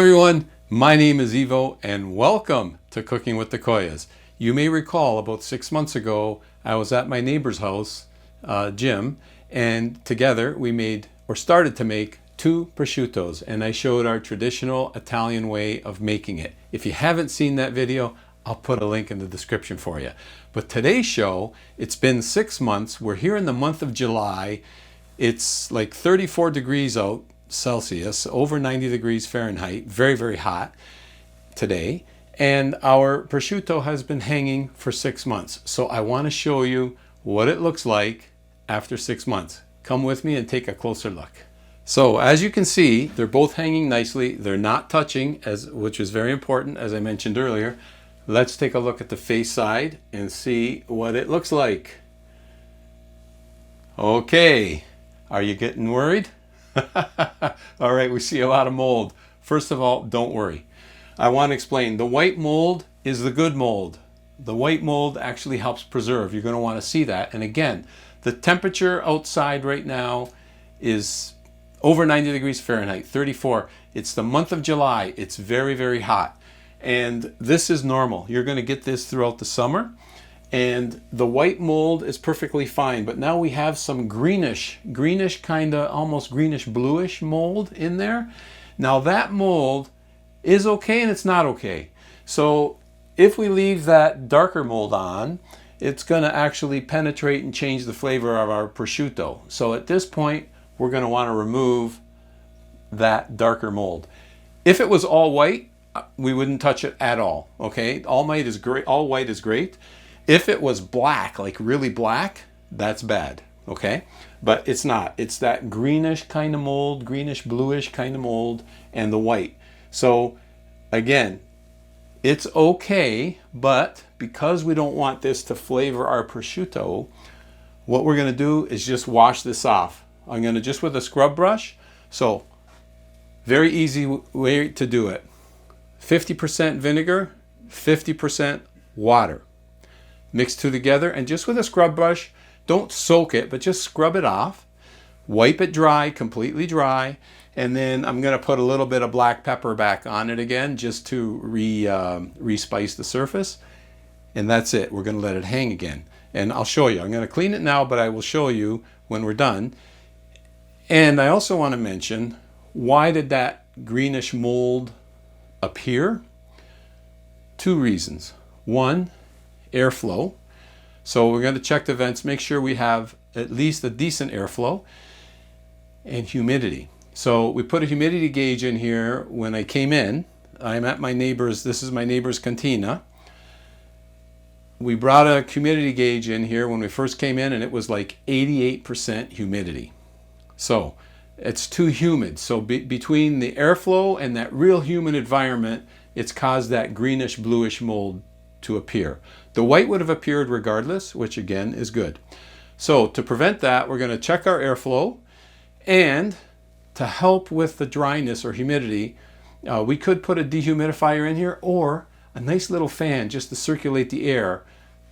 everyone, my name is Ivo and welcome to Cooking with the Koyas. You may recall about 6 months ago I was at my neighbor's house, Jim, and together we started to make 2 prosciutos, and I showed our traditional Italian way of making it. If you haven't seen that video, I'll put a link in the description for you. But today's show, it's been 6 months. We're here in the month of July. It's like 34 degrees out Celsius, over 90 degrees Fahrenheit, very, very hot today. And our prosciutto has been hanging for 6 months. So I want to show you what it looks like after 6 months. Come with me and take a closer look. So as you can see, they're both hanging nicely. They're not touching, which is very important, as I mentioned earlier. Let's take a look at the face side and see what it looks like. Okay, are you getting worried? All right, we see a lot of mold. First of all, don't worry. I want to explain. The white mold is the good mold. The white mold actually helps preserve. You're going to want to see that. And again, the temperature outside right now is over 90 degrees Fahrenheit, 34. It's the month of July. It's very, very hot. And this is normal. You're going to get this throughout the summer. And the white mold is perfectly fine, but now we have some greenish kind of almost greenish bluish mold in there. Now that mold is okay and it's not okay. So if we leave that darker mold on, it's going to actually penetrate and change the flavor of our prosciutto. So at this point, we're going to want to remove that darker mold. If it was all white, we wouldn't touch it at all. Okay, all white is great. All white is great. If it was black, like really black, that's bad, okay? But it's not. It's that greenish kind of mold, greenish bluish kind of mold, and the white. So again, it's okay, but because we don't want this to flavor our prosciutto, what we're gonna do is just wash this off. I'm gonna just with a scrub brush. So very easy way to do it. 50% vinegar, 50% water. Mix two together, and just with a scrub brush, don't soak it, but just scrub it off. Wipe it dry, completely dry, and then I'm going to put a little bit of black pepper back on it again just to re-spice the surface. And that's it. We're going to let it hang again. And I'll show you. I'm going to clean it now, but I will show you when we're done. And I also want to mention, why did that greenish mold appear? 2 reasons. One, airflow. So we're going to check the vents, make sure we have at least a decent airflow, and humidity. So we put a humidity gauge in here when I came in. I'm at my neighbor's, this is my neighbor's cantina. We brought a humidity gauge in here when we first came in, and it was like 88% humidity. So it's too humid. So between the airflow and that real humid environment, it's caused that greenish bluish mold to appear. The white would have appeared regardless, which again is good. So to prevent that, we're going to check our airflow, and to help with the dryness or humidity, we could put a dehumidifier in here or a nice little fan just to circulate the air,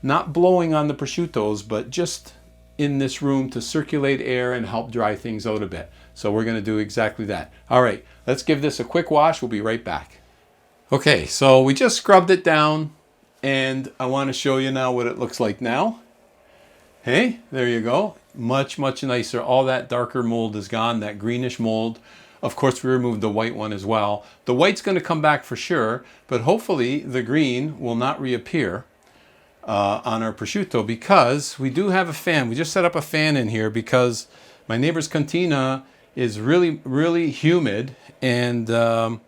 not blowing on the prosciuttos, but just in this room to circulate air and help dry things out a bit. So we're going to do exactly that. All right, let's give this a quick wash. We'll be right back. Okay, so we just scrubbed it down, and I want to show you now what it looks like now. Hey, there you go. Much, much nicer. All that darker mold is gone, that greenish mold. Of course, we removed the white one as well. The white's going to come back for sure, but hopefully the green will not reappear on our prosciutto, because we do have a fan. We just set up a fan in here because my neighbor's cantina is really, really humid, and the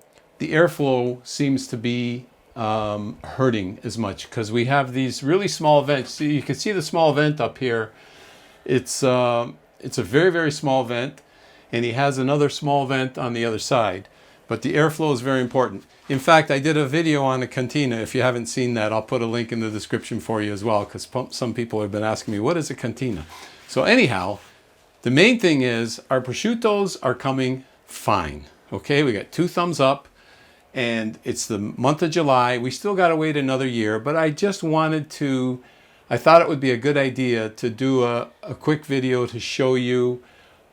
airflow seems to be hurting as much because we have these really small vents. See, you can see the small vent up here. It's a very, very small vent, and he has another small vent on the other side. But the airflow is very important. In fact, I did a video on the cantina. If you haven't seen that, I'll put a link in the description for you as well, because some people have been asking me, what is a cantina? So anyhow, the main thing is our prosciuttos are coming fine. Okay, we got 2 thumbs up. And it's the month of July. We still got to wait another year, but I just wanted to, I thought it would be a good idea to do a quick video to show you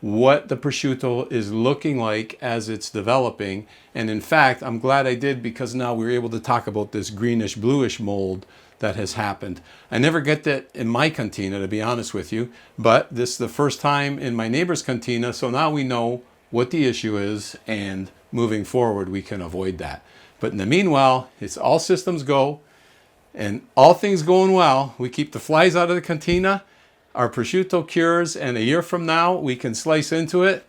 what the prosciutto is looking like as it's developing. And in fact, I'm glad I did, because now we're able to talk about this greenish bluish mold that has happened. I never get that in my cantina, to be honest with you, but this is the first time in my neighbor's cantina, so now we know what the issue is, and moving forward we can avoid that. But in the meanwhile, it's all systems go, and all things going well. We keep the flies out of the cantina, our prosciutto cures, and a year from now we can slice into it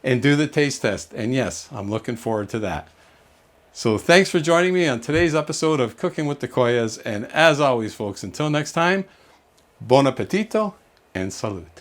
and do the taste test. And yes, I'm looking forward to that. So thanks for joining me on today's episode of Cooking with the Koyas. And as always, folks, until next time, buon appetito and salud.